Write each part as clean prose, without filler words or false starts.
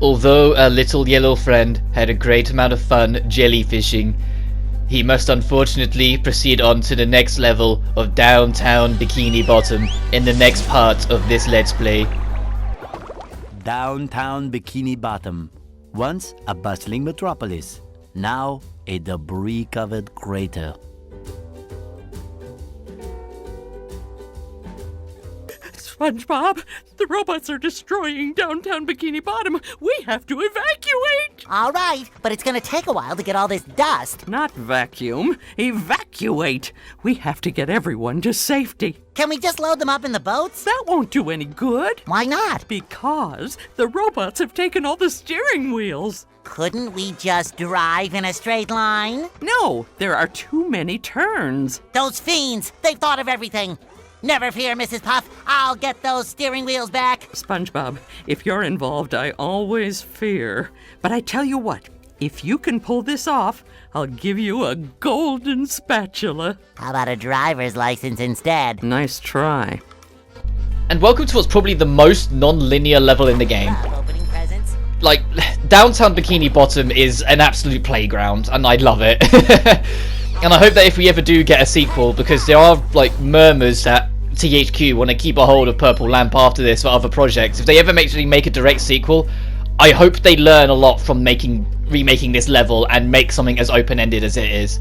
Although our little yellow friend had a great amount of fun jellyfishing, he must unfortunately proceed on to the next level of downtown Bikini Bottom in the next part of this Let's Play. Downtown Bikini Bottom, once a bustling metropolis, now a debris-covered crater. SpongeBob, the robots are destroying downtown Bikini Bottom. We have to evacuate! All right, but it's gonna take a while to get all this dust. Not vacuum, evacuate! We have to get everyone to safety. Can we just load them up in the boats? That won't do any good. Why not? Because the robots have taken all the steering wheels. Couldn't we just drive in a straight line? No, there are too many turns. Those fiends, they've thought of everything. Never fear, Mrs. Puff. I'll get those steering wheels back. SpongeBob, if you're involved, I always fear. But I tell you what, if you can pull this off, I'll give you a golden spatula. How about a driver's license instead? Nice try. And welcome to what's probably the most non-linear level in the game. Love opening presents. Like, downtown Bikini Bottom is an absolute playground, and I love it. And I hope that if we ever do get a sequel, because there are, like, murmurs that THQ want to keep a hold of Purple Lamp after this for other projects. If they ever actually make a direct sequel, I hope they learn a lot from remaking this level and make something as open-ended as it is.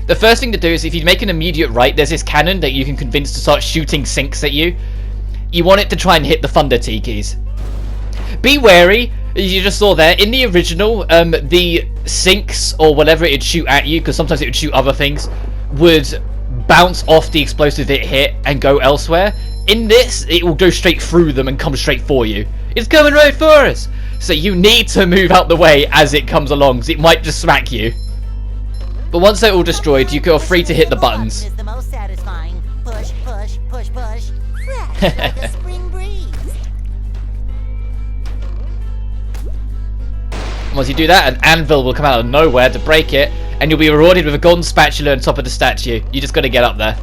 The first thing to do is, if you make an immediate right, there's this cannon that you can convince to start shooting sinks at you. You want it to try and hit the Thunder Tikis. Be wary, you just saw there, in the original, the sinks, or whatever it'd shoot at you, because sometimes it would shoot other things, would bounce off the explosive it hit and go elsewhere. In this, it will go straight through them and come straight for you. It's coming right for us! So you need to move out the way as it comes along, because it might just smack you. But once they're all destroyed, you are free to hit the buttons. Is the most satisfying. Push, push, push, push. Fresh like a spring breeze. Once you do that, an anvil will come out of nowhere to break it, and you'll be rewarded with a golden spatula on top of the statue. You just gotta get up there.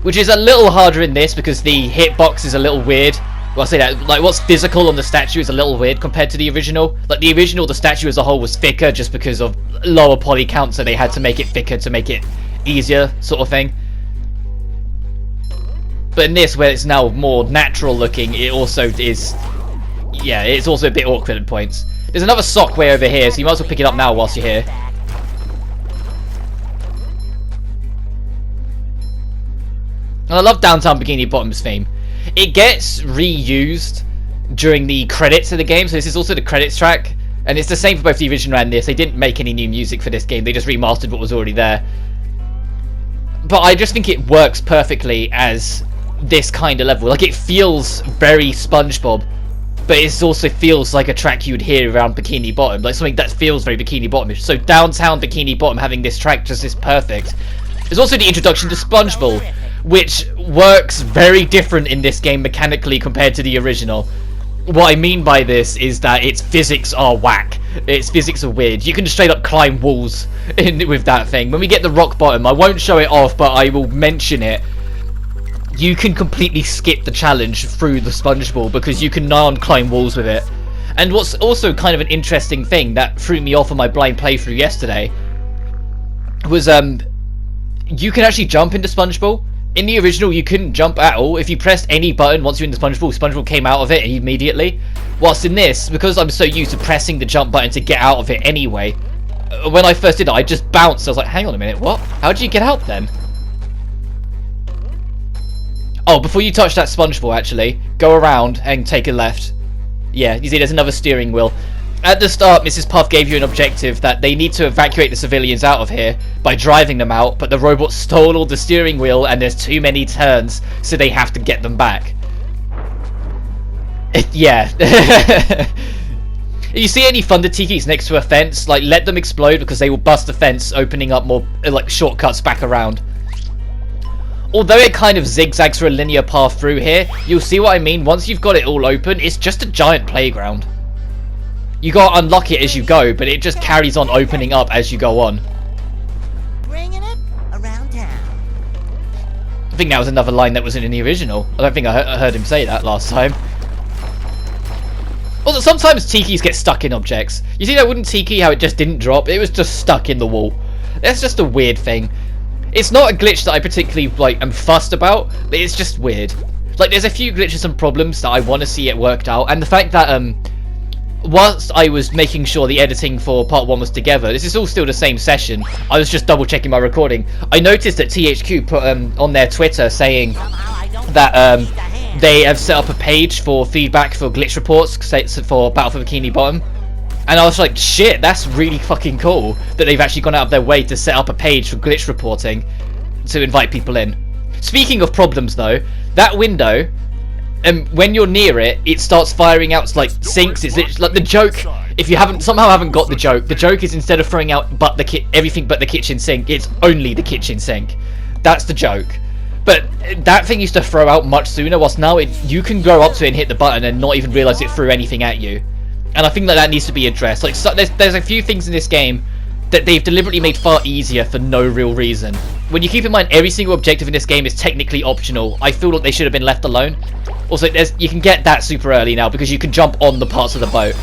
Which is a little harder in this, because the hitbox is a little weird. Well, I say that, like, what's physical on the statue is a little weird compared to the original. Like, the original, the statue as a whole was thicker just because of lower poly count, so they had to make it thicker to make it easier, sort of thing. But in this, where it's now more natural looking, it also is... yeah, it's also a bit awkward at points. There's another sock way over here, so you might as well pick it up now whilst you're here. And I love Downtown Bikini Bottom's theme. It gets reused during the credits of the game, so this is also the credits track. And it's the same for both the original and this. They didn't make any new music for this game, they just remastered what was already there. But I just think it works perfectly as this kind of level. Like, it feels very SpongeBob, but it also feels like a track you would hear around Bikini Bottom. Like, something that feels very Bikini Bottom-ish. So Downtown Bikini Bottom having this track just is perfect. There's also the introduction to Spongebob, which works very different in this game mechanically compared to the original. What I mean by this is that its physics are whack. Its physics are weird. You can just straight up climb walls with that thing. When we get the rock bottom, I won't show it off, but I will mention it. You can completely skip the challenge through the Spongebob because you can now climb walls with it. And what's also kind of an interesting thing that threw me off on my blind playthrough yesterday was you can actually jump into Spongebob. In the original, you couldn't jump at all. If you pressed any button once you're in the Spongebob, Spongebob came out of it immediately. Whilst in this, because I'm so used to pressing the jump button to get out of it anyway, when I first did it, I just bounced. I was like, hang on a minute, what? How did you get out then? Oh, before you touch that Spongebob, actually, go around and take a left. Yeah, you see there's another steering wheel. At the start, Mrs. Puff gave you an objective that they need to evacuate the civilians out of here by driving them out, but the robot stole all the steering wheel and there's too many turns, so they have to get them back. Yeah. If you see any Thunder Tikis next to a fence, like, let them explode because they will bust the fence, opening up more, like, shortcuts back around. Although it kind of zigzags for a linear path through here, you'll see what I mean. Once you've got it all open, it's just a giant playground. You gotta unlock it as you go, but it just carries on opening up as you go on. Bringing it around town. I think that was another line that wasn't in the original. I don't think I heard him say that last time. Also, sometimes tikis get stuck in objects. You see that wooden tiki, how it just didn't drop? It was just stuck in the wall. That's just a weird thing. It's not a glitch that I particularly, like, am fussed about, but it's just weird. Like, there's a few glitches and problems that I want to see it worked out, and the fact that, whilst I was making sure the editing for part 1 was together, this is all still the same session, I was just double checking my recording. I noticed that THQ put on their Twitter saying that they have set up a page for feedback for glitch reports for Battle for Bikini Bottom. And I was like, shit, that's really fucking cool that they've actually gone out of their way to set up a page for glitch reporting to invite people in. Speaking of problems though, that window, when you're near it, it starts firing out like sinks. It's literally, like the joke. If you somehow haven't got the joke is instead of throwing out everything but the kitchen sink, it's only the kitchen sink. That's the joke. But that thing used to throw out much sooner, whilst now you can go up to it and hit the button and not even realise it threw anything at you. And I think that needs to be addressed. Like, so there's a few things in this game that they've deliberately made far easier for no real reason. When you keep in mind every single objective in this game is technically optional, I feel like they should have been left alone. Also, you can get that super early now because you can jump on the parts of the boat.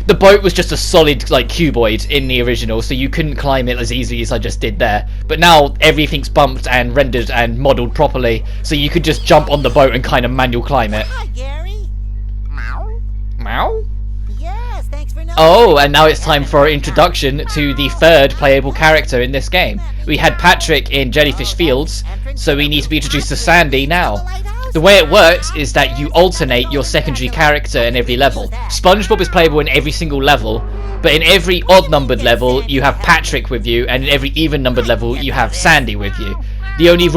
The boat was just a solid, like, cuboid in the original, so you couldn't climb it as easily as I just did there. But now everything's bumped and rendered and modelled properly, so you could just jump on the boat and kind of manual climb it. Hi, Gary. Meow. Meow? Yes, thanks for noticing. Oh, and now it's time for our introduction to the third playable character in this game. We had Patrick in Jellyfish Fields, so we need to be introduced to Sandy now. The way it works is that you alternate your secondary character in every level. Spongebob is playable in every single level, but in every odd-numbered level you have Patrick with you, and in every even-numbered level you have Sandy with you. The only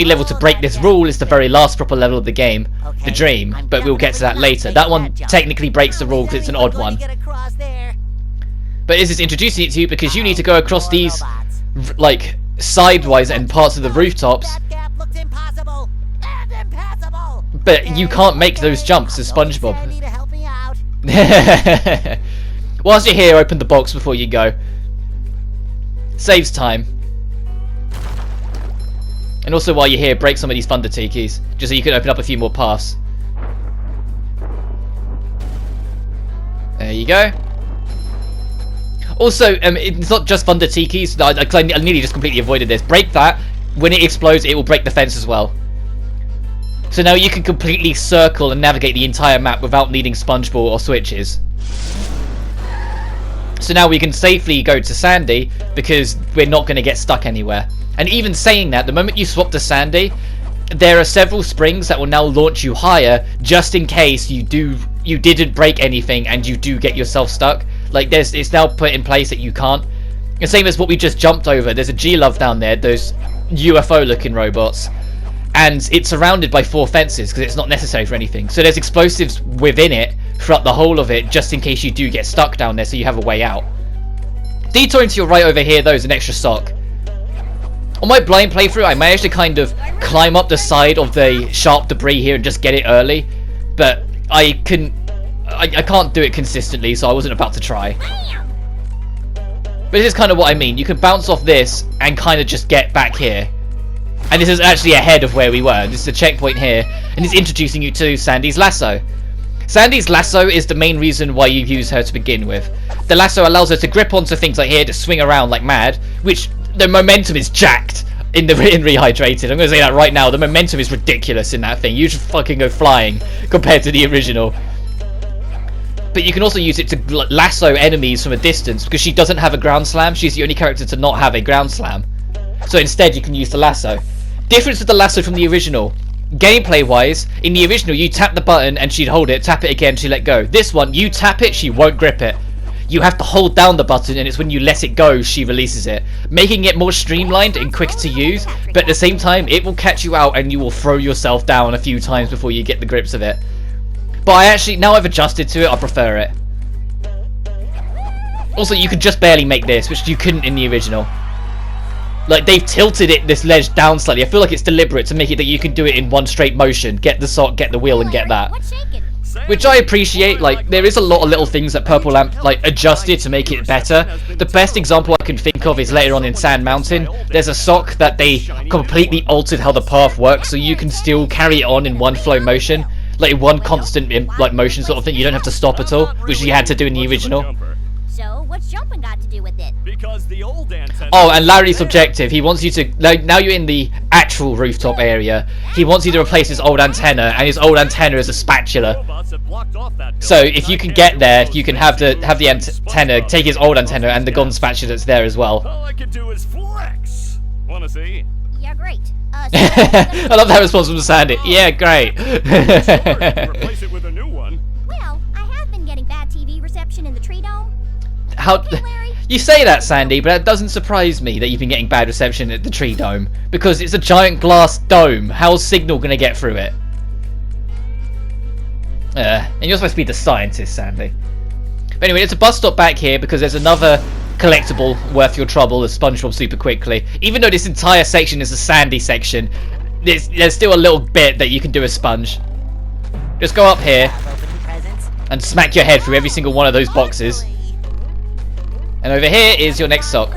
level to break this rule is the very last proper level of the game, the Dream, but we'll get to that later. That one technically breaks the rule because it's an odd one. But this is introducing it to you because you need to go across these, like, sidewise and parts of the rooftops. But you can't make those jumps as Spongebob. Whilst you're here, open the box before you go. Saves time. And also while you're here, break some of these Thunder Tikis, just so you can open up a few more paths. There you go. Also, it's not just Thunder Tikis. I nearly just completely avoided this. Break that. When it explodes, it will break the fence as well. So now you can completely circle and navigate the entire map without needing Spongebob or switches. So now we can safely go to Sandy because we're not going to get stuck anywhere. And even saying that, the moment you swap to Sandy, there are several springs that will now launch you higher just in case you didn't break anything and you do get yourself stuck. Like, it's now put in place that you can't. The same as what we just jumped over. There's a G-Love down there, those UFO-looking robots. And it's surrounded by 4 fences because it's not necessary for anything. So there's explosives within it throughout the whole of it just in case you do get stuck down there so you have a way out. Detouring to your right over here though is an extra sock. On my blind playthrough I managed to kind of climb up the side of the sharp debris here and just get it early. But I can't do it consistently, so I wasn't about to try. But this is kind of what I mean. You can bounce off this and kind of just get back here. And this is actually ahead of where we were. This is a checkpoint here, and it's introducing you to Sandy's lasso. Sandy's lasso is the main reason why you use her to begin with. The lasso allows her to grip onto things like here to swing around like mad, which the momentum is jacked in Rehydrated. I'm going to say that right now. The momentum is ridiculous in that thing. You just fucking go flying compared to the original. But you can also use it to lasso enemies from a distance because she doesn't have a ground slam. She's the only character to not have a ground slam. So instead you can use the lasso. Difference with the lasso from the original. Gameplay wise, in the original you tap the button and she'd hold it, tap it again, she'd let go. This one, you tap it, she won't grip it. You have to hold down the button and it's when you let it go she releases it. Making it more streamlined and quicker to use, but at the same time it will catch you out and you will throw yourself down a few times before you get the grips of it. But I actually, now I've adjusted to it, I prefer it. Also, you could just barely make this, which you couldn't in the original. Like, they've tilted this ledge down slightly. I feel like it's deliberate to make it that you can do it in one straight motion. Get the sock, get the wheel, and get that. Which I appreciate. Like, there is a lot of little things that Purple Lamp, like, adjusted to make it better. The best example I can think of is later on in Sand Mountain. There's a sock that they completely altered how the path works, so you can still carry it on in one flow motion. like one constant like motion sort of thing. You don't have to stop at all, which you had to do in the original. So, what's jumping got to do with it? Because the old antenna... Oh, and Larry's objective, he wants you to, now you're in the actual rooftop area, he wants you to replace his old antenna, and his old antenna is a spatula. So if you can get there, you can have the antenna, take his old antenna and the golden spatula that's there as well. All I can do is flex. Wanna see? Yeah, great. I love that response from Sandy. Yeah, great. Replace it with a new one. Well, I have been getting bad TV reception in the tree dome. How you say that, Sandy, but that doesn't surprise me that you've been getting bad reception at the tree dome, because it's a giant glass dome. How's signal gonna get through it? And you're supposed to be the scientist, Sandy. But anyway, there's a bus stop back here because there's another collectible worth your trouble, the Spongebob super quickly. Even though this entire section is a Sandy section, there's still a little bit that you can do as Sponge. Just go up here and smack your head through every single one of those boxes. And over here is your next sock,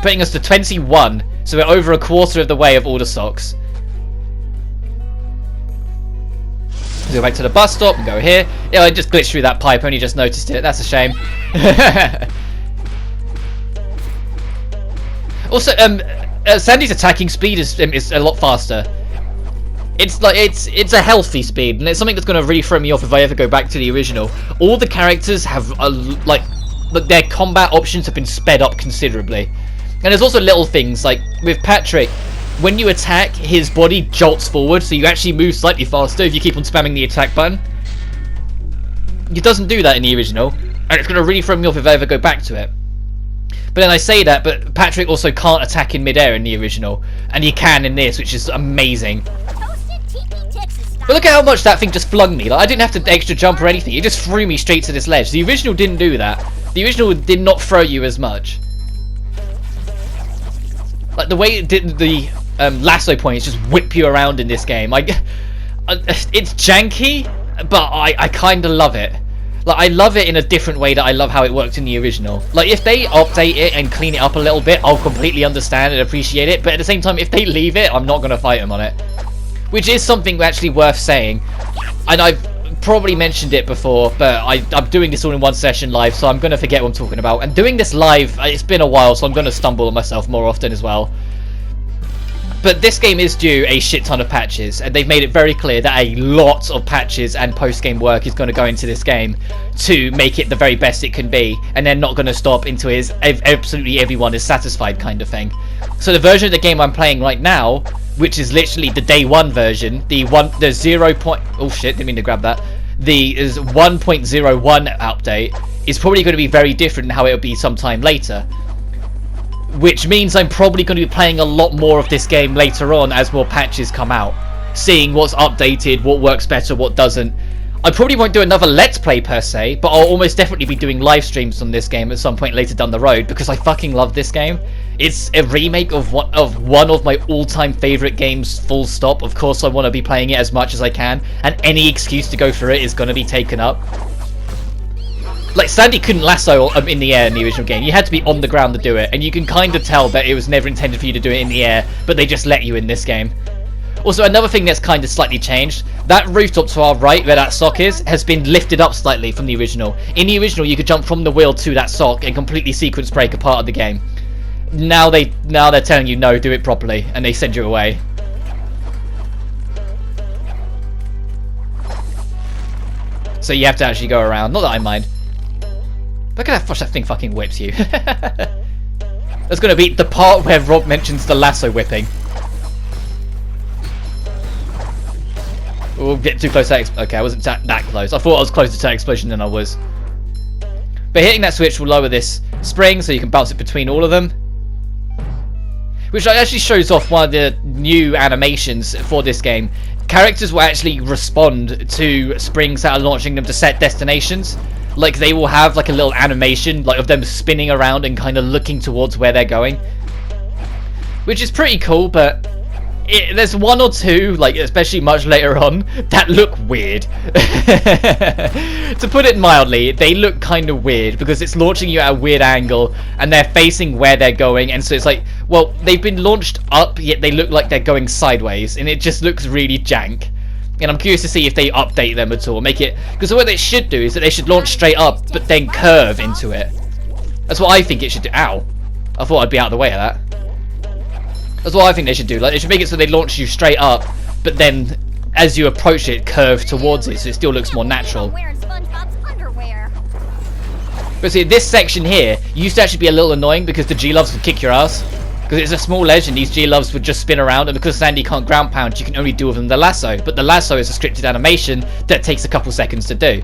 putting us to 21, so we're over a quarter of the way of all the socks. Let's go back to the bus stop and go here. Yeah, I just glitched through that pipe, only just noticed it, that's a shame. Also, Sandy's attacking speed is a lot faster. It's like it's a healthy speed, and it's something that's going to really throw me off if I ever go back to the original. All the characters have Look, their combat options have been sped up considerably. And there's also little things, like with Patrick, when you attack, his body jolts forward, so you actually move slightly faster if you keep on spamming the attack button. It doesn't do that in the original, and it's going to really throw me off if I ever go back to it. But then I say that, but Patrick also can't attack in midair in the original, and he can in this, which is amazing. But look at how much that thing just flung me. Like, I didn't have to extra jump or anything, it just threw me straight to this ledge. The original didn't do that. The original did not throw you as much. Like, the way it did the lasso points just whip you around in this game. It's janky, but I kind of love it. Like, I love it in a different way that I love how it worked in the original. Like, if they update it and clean it up a little bit, I'll completely understand and appreciate it. But at the same time, if they leave it, I'm not going to fight them on it. Which is something actually worth saying. And I've probably mentioned it before, but I'm doing this all in one session live, so I'm going to forget what I'm talking about. And doing this live, it's been a while, so I'm going to stumble on myself more often as well. But this game is due a shit ton of patches, and they've made it very clear that a lot of patches and post-game work is going to go into this game to make it the very best it can be, and they're not going to stop until absolutely everyone is satisfied kind of thing. So the version of the game I'm playing right now, which is literally the day one version, the 0. Oh shit, didn't mean to grab that. The 1.01 update is probably going to be very different than how it'll be sometime later. Which means I'm probably going to be playing a lot more of this game later on as more patches come out. Seeing what's updated, what works better, what doesn't. I probably won't do another Let's Play per se, but I'll almost definitely be doing live streams on this game at some point later down the road, because I fucking love this game. It's a remake of one of my all-time favourite games, full stop. Of course I want to be playing it as much as I can, and any excuse to go through it is going to be taken up. Like, Sandy couldn't lasso in the air in the original game. You had to be on the ground to do it, and you can kind of tell that it was never intended for you to do it in the air, but they just let you in this game. Also, another thing that's kind of slightly changed, that rooftop to our right, where that sock is, has been lifted up slightly from the original. In the original, you could jump from the wheel to that sock and completely sequence break a part of the game. Now they're telling you, no, do it properly, and they send you away. So you have to actually go around. Not that I mind. Look at how much that thing fucking whips you. That's going to be the part where Rob mentions the lasso whipping. We'll get too close to that. Okay, I wasn't that close. I thought I was closer to that explosion than I was. But hitting that switch will lower this spring, so you can bounce it between all of them. Which actually shows off one of the new animations for this game. Characters will actually respond to springs that are launching them to set destinations. Like, they will have like a little animation like of them spinning around and kind of looking towards where they're going, which is pretty cool. But there's one or two, like especially much later on, that look weird. To put it mildly, they look kind of weird because it's launching you at a weird angle and they're facing where they're going, and so it's like, well, they've been launched up yet they look like they're going sideways, and it just looks really jank. And I'm curious to see if they update them at all, make it, because what they should do is that they should launch straight up, but then curve into it. That's what I think it should do. Ow. I thought I'd be out of the way of that. That's what I think they should do. Like, they should make it so they launch you straight up, but then as you approach it, curve towards it, so it still looks more natural. I'm wearing SpongeBob's underwear. But see, this section here used to actually be a little annoying because the G-Loves would kick your ass. Because it's a small ledge and these G-Loves would just spin around, and because Sandy can't ground pound, you can only do with them the lasso. But the lasso is a scripted animation that takes a couple seconds to do.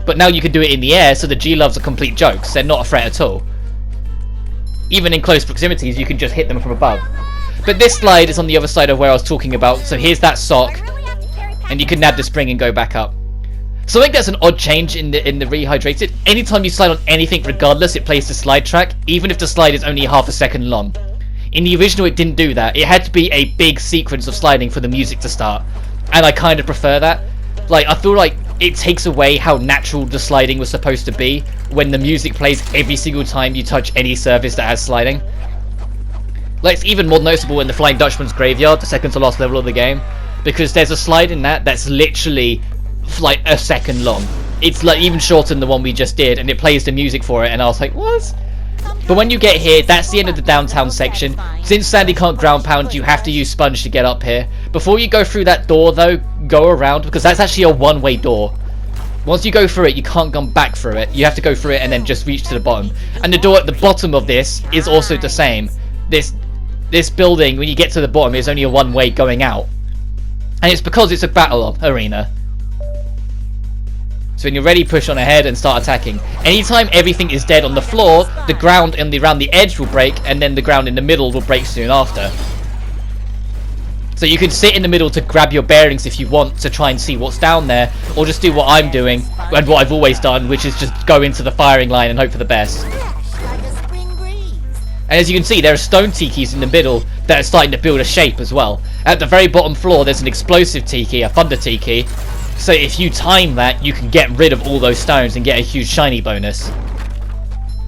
But now you can do it in the air, so the G-Loves are complete jokes. They're not a threat at all. Even in close proximities, you can just hit them from above. But this slide is on the other side of where I was talking about. So here's that sock, and you can nab the spring and go back up. So I think that's an odd change in the Rehydrated. Anytime you slide on anything, regardless, it plays the slide track, even if the slide is only half a second long. In the original, it didn't do that. It had to be a big sequence of sliding for the music to start, and I kind of prefer that. Like, I feel like it takes away how natural the sliding was supposed to be when the music plays every single time you touch any surface that has sliding. Like, it's even more noticeable in the Flying Dutchman's Graveyard, the second to last level of the game, because there's a slide in that that's literally like a second long. It's like even shorter than the one we just did, and it plays the music for it, and I was like, what? But when you get here, that's the end of the downtown section. Since Sandy can't ground pound, you have to use Sponge to get up here. Before you go through that door though, go around, because that's actually a one-way door. Once you go through it, you can't come back through it. You have to go through it and then just reach to the bottom. And the door at the bottom of this is also the same. This building, when you get to the bottom, is only a one-way going out. And it's because it's a battle arena. So when you're ready, push on ahead and start attacking. Anytime everything is dead on the floor, the ground around the edge will break, and then the ground in the middle will break soon after. So you can sit in the middle to grab your bearings if you want to try and see what's down there, or just do what I'm doing, and what I've always done, which is just go into the firing line and hope for the best. And as you can see, there are stone tikis in the middle that are starting to build a shape as well. At the very bottom floor, there's an explosive tiki, a thunder tiki. So if you time that, you can get rid of all those stones and get a huge shiny bonus.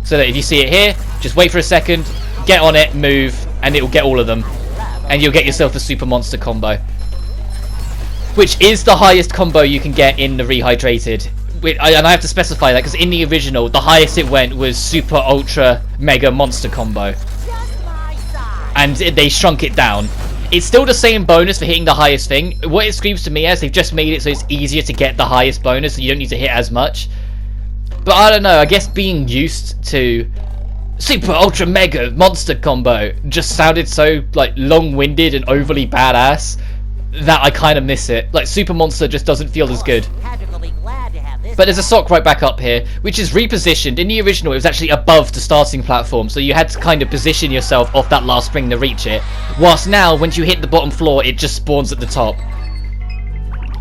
So that if you see it here, just wait for a second, get on it, move, and it will get all of them. And you'll get yourself a super monster combo. Which is the highest combo you can get in the Rehydrated. And I have to specify that because in the original, the highest it went was super ultra mega monster combo. And they shrunk it down. It's still the same bonus for hitting the highest thing. What it screams to me as they've just made it so it's easier to get the highest bonus, so you don't need to hit as much. But I don't know, I guess being used to super ultra mega monster combo just sounded so like long-winded and overly badass that I kind of miss it. Like super monster just doesn't feel as good. But there's a sock right back up here, which is repositioned. In the original, it was actually above the starting platform, so you had to kind of position yourself off that last spring to reach it. Whilst now, once you hit the bottom floor, it just spawns at the top.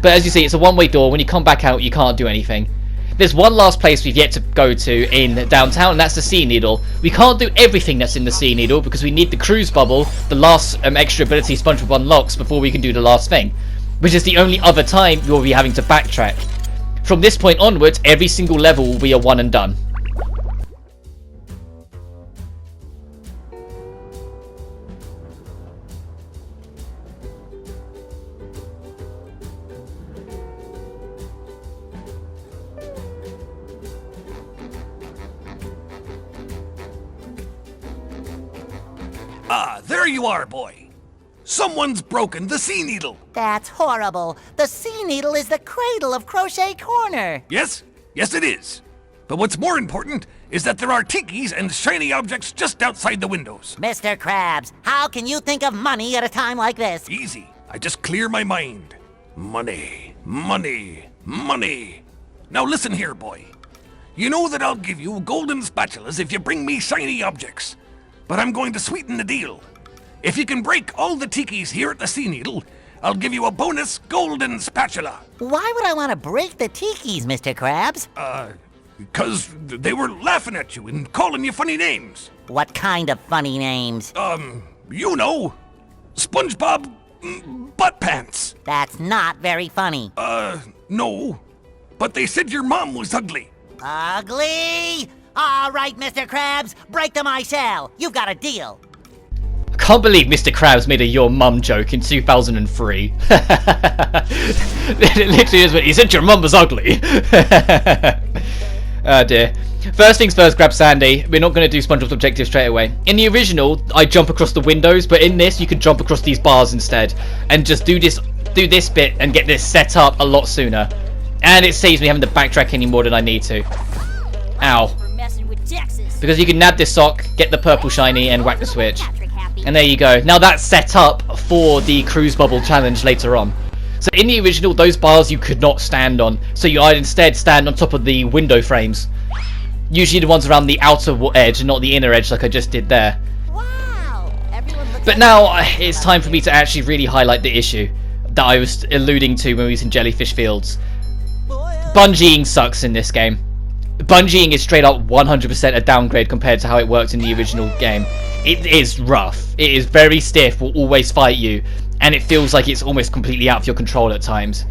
But as you see, it's a one-way door. When you come back out, you can't do anything. There's one last place we've yet to go to in downtown, and that's the Sea Needle. We can't do everything that's in the Sea Needle, because we need the cruise bubble, the last extra ability Spongebob unlocks, before we can do the last thing. Which is the only other time you'll be having to backtrack. From this point onwards, every single level will be a one and done. Ah, there you are, boy. Someone's broken the Sea Needle. That's horrible. The Sea Needle is the cradle of Crochet Corner. Yes, it is. But what's more important is that there are tikis and shiny objects just outside the windows. Mr. Krabs, how can you think of money at a time like this? Easy. I just clear my mind. Money, money, money. Now listen here, boy. You know that I'll give you golden spatulas if you bring me shiny objects. But I'm going to sweeten the deal. If you can break all the tikis here at the Sea Needle, I'll give you a bonus golden spatula. Why would I want to break the tikis, Mr. Krabs? Because they were laughing at you and calling you funny names. What kind of funny names? You know. Spongebob Butt Pants. That's not very funny. No. But they said your mom was ugly. Ugly? All right, Mr. Krabs, break them I shall. You've got a deal. can't believe Mr. Krabs made a your mum joke in 2003. It literally is what he said, your mum was ugly. Oh dear. First things first, grab Sandy. We're not going to do SpongeBob's objective straight away. In the original, I jump across the windows, but in this, you can jump across these bars instead. And just do this bit and get this set up a lot sooner. And it saves me having to backtrack any more than I need to. Ow. Because you can nab this sock, get the purple shiny, and whack the switch. And there you go. Now that's set up for the cruise bubble challenge later on. So in the original, those bars you could not stand on. So I'd instead stand on top of the window frames. Usually the ones around the outer edge and not the inner edge like I just did there. Wow. But now it's time for me to actually really highlight the issue that I was alluding to when we was in Jellyfish Fields. Bungeeing sucks in this game. Bungeeing is straight up 100% a downgrade compared to how it worked in the original game. It is rough. It is very stiff, will always fight you, and it feels like it's almost completely out of your control at times.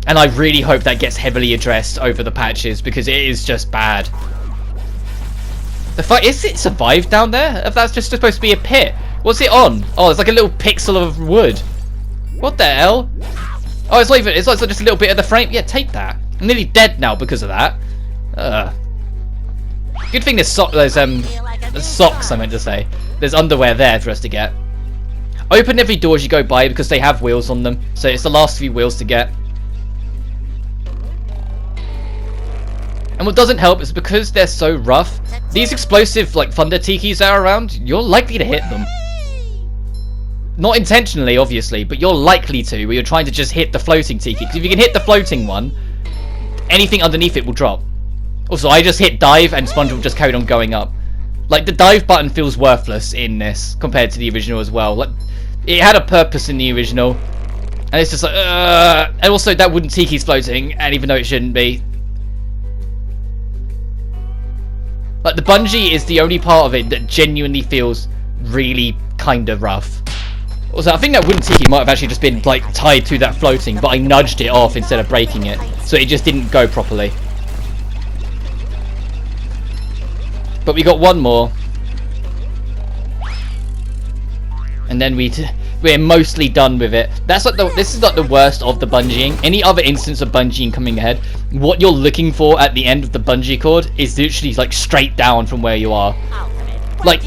And I really hope that gets heavily addressed over the patches, because it is just bad. The fuck, is it survived down there? If that's just supposed to be a pit. What's it on? Oh, it's like a little pixel of wood. What the hell? Oh, it's not even, it's like just a little bit of the frame. Yeah, take that. I'm nearly dead now because of that. Good thing there's socks, I meant to say. There's underwear there for us to get. Open every door as you go by because they have wheels on them. So it's the last few wheels to get. And what doesn't help is because they're so rough, these explosive like thunder tikis that are around, you're likely to hit them. Not intentionally, obviously, but you're likely to, where you're trying to just hit the floating tiki. Because if you can hit the floating one, anything underneath it will drop. Also, I just hit dive and SpongeBob just carried on going up. Like, the dive button feels worthless in this compared to the original as well. Like, it had a purpose in the original, and it's just like, and also that wooden tiki's floating, and even though it shouldn't be. Like, the bungee is the only part of it that genuinely feels really kind of rough. Also, I think that wooden tiki might have actually just been, like, tied to that floating, but I nudged it off instead of breaking it, so it just didn't go properly. But we got one more. And then we're mostly done with it. That's like this is like the worst of the bungeeing. Any other instance of bungeeing coming ahead, what you're looking for at the end of the bungee cord is literally like straight down from where you are. Like,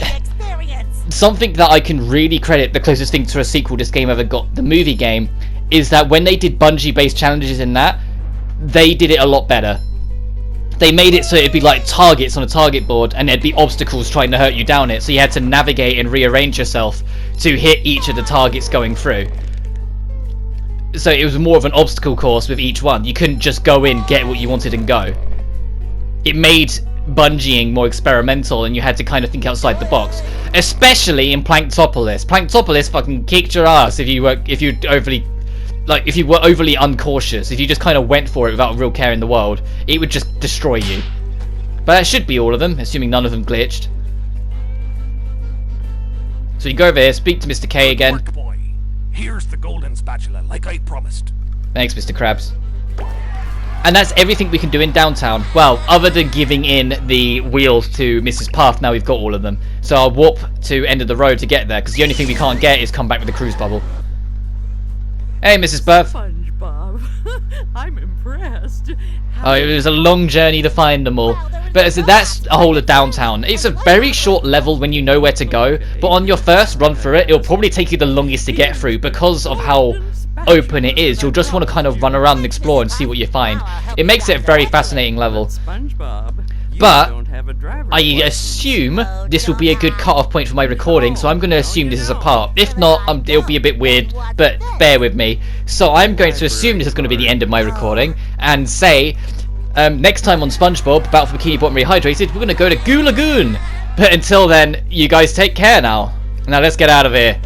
something that I can really credit, the closest thing to a sequel this game ever got, the movie game, is that when they did bungee based challenges in that, they did it a lot better. They made it so it'd be like targets on a target board, and there'd be obstacles trying to hurt you down it, so you had to navigate and rearrange yourself to hit each of the targets going through. So it was more of an obstacle course with each one. You couldn't just go in, get what you wanted and go. It made bungeeing more experimental, and you had to kind of think outside the box, especially in Planktopolis. Planktopolis fucking kicked your ass if you were overly uncautious. If you just kind of went for it without a real care in the world, it would just destroy you. But that should be all of them, assuming none of them glitched. So you go over here, speak to Mr. K again. Work, boy. Here's the golden spatula, like I promised. Thanks, Mr. Krabs. And that's everything we can do in downtown. Well, other than giving in the wheels to Mrs. Puff, now we've got all of them. So I'll warp to end of the road to get there, because the only thing we can't get is come back with the cruise bubble. Hey, Mrs. Puff. SpongeBob, I'm impressed. Oh, it was a long journey to find them all. But that's a whole of downtown. It's a very short level when you know where to go, but on your first run through it, it'll probably take you the longest to get through because of how open it is. You'll just want to kind of run around and explore and see what you find. It makes it a very fascinating level. SpongeBob, you But don't have a driver's I license. assume this will be a good cut-off point for my recording, so I'm going to assume this is a part. If not, it'll be a bit weird, but bear with me. So I'm going to assume this is going to be the end of my recording, and say, next time on SpongeBob, Battle for Bikini Bottom Rehydrated, we're going to go to Goo Lagoon. But until then, you guys take care now. Now let's get out of here.